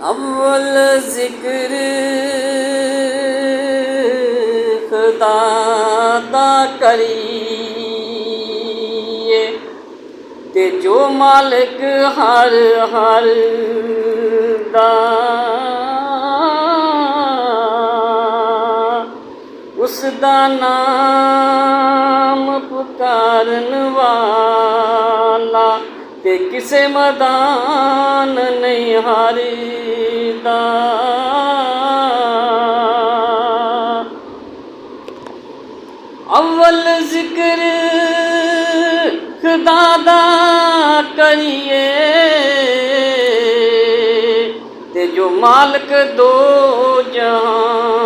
अव्वल जिक्र खुदा दा करिए ते जो मालिक हर हर दा उसदा नाम पुकारन वाला ते किसे मैदान नहीं हारीदा। अव्वल जिक्र खुदा दा करिए ते जो मालिक दो जहानी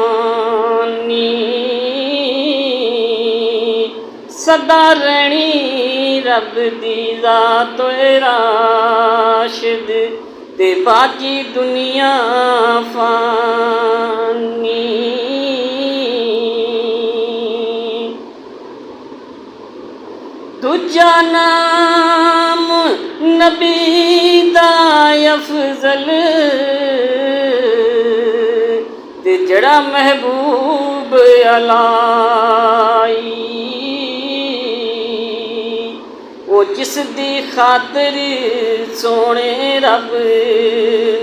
सदा रहनी रब दी ज़ात राशिद ते बाकी दुनिया फानी। दूजा नाम नबी दा अफजल ते जड़ा महबूब अलाई वो जिस दी खातिर सोने रब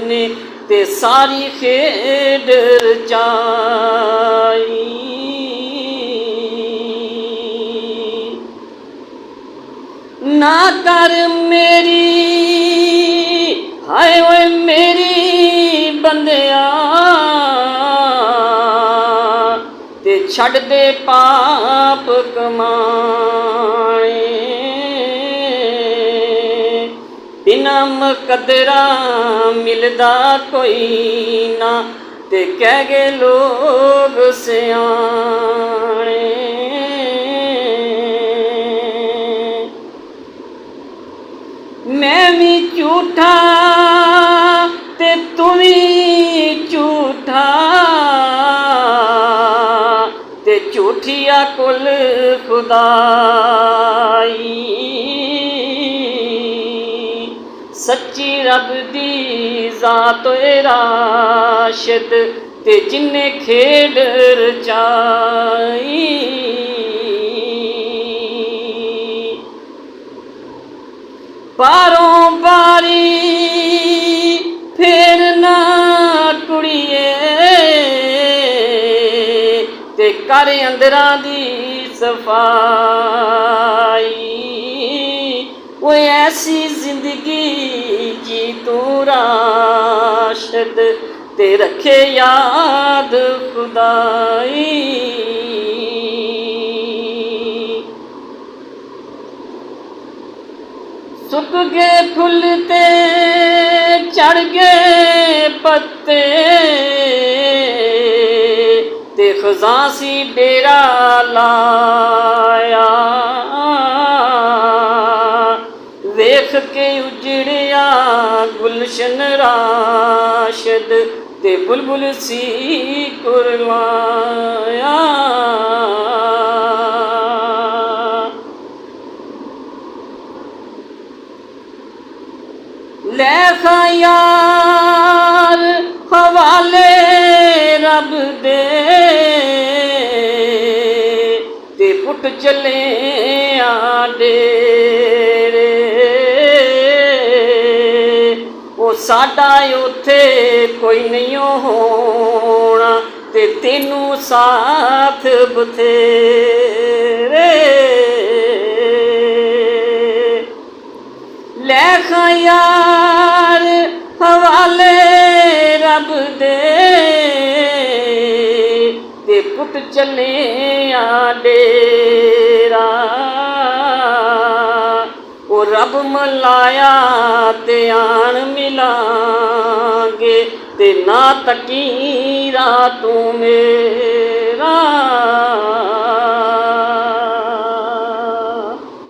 ने ते सारी खेड रचाई। ना कर मेरी हाय ओए मेरी बंदिया ते छड़ दे पाप कमाए बिना मुकदरा मिलदा कोई ना ते कह गए लोग सियाने। मैं भी झूठा ते तू भी झूठा ते झूठिया कुल खुदाई सच्ची रब दी ज़ात राशिद ते जिन्ने खेड रचाई। बारों बारी फेरना कुड़िए ते कर अंदरां दी सफाई वो ऐसी जिंदगी जी तू राशिद ते रखे याद खुदाई। सुक गए फुल ते चढ़ गए पत्ते ते खज़ां सी डेरा लाया वेख के उजड़िया गुलशन राशिद ते बुलबुल सी कुरलाया। लेखा यार हवाले रब दे ते पुट चले डेरे वो साडा उथे कोई नहीं होना ते तेनू साथ बथेरे। लेखा यार हवाले रब दे ते पुट चले डेरा वो रब मलाया ते आन मिलांगे ते ना तकीरा तू मेरा।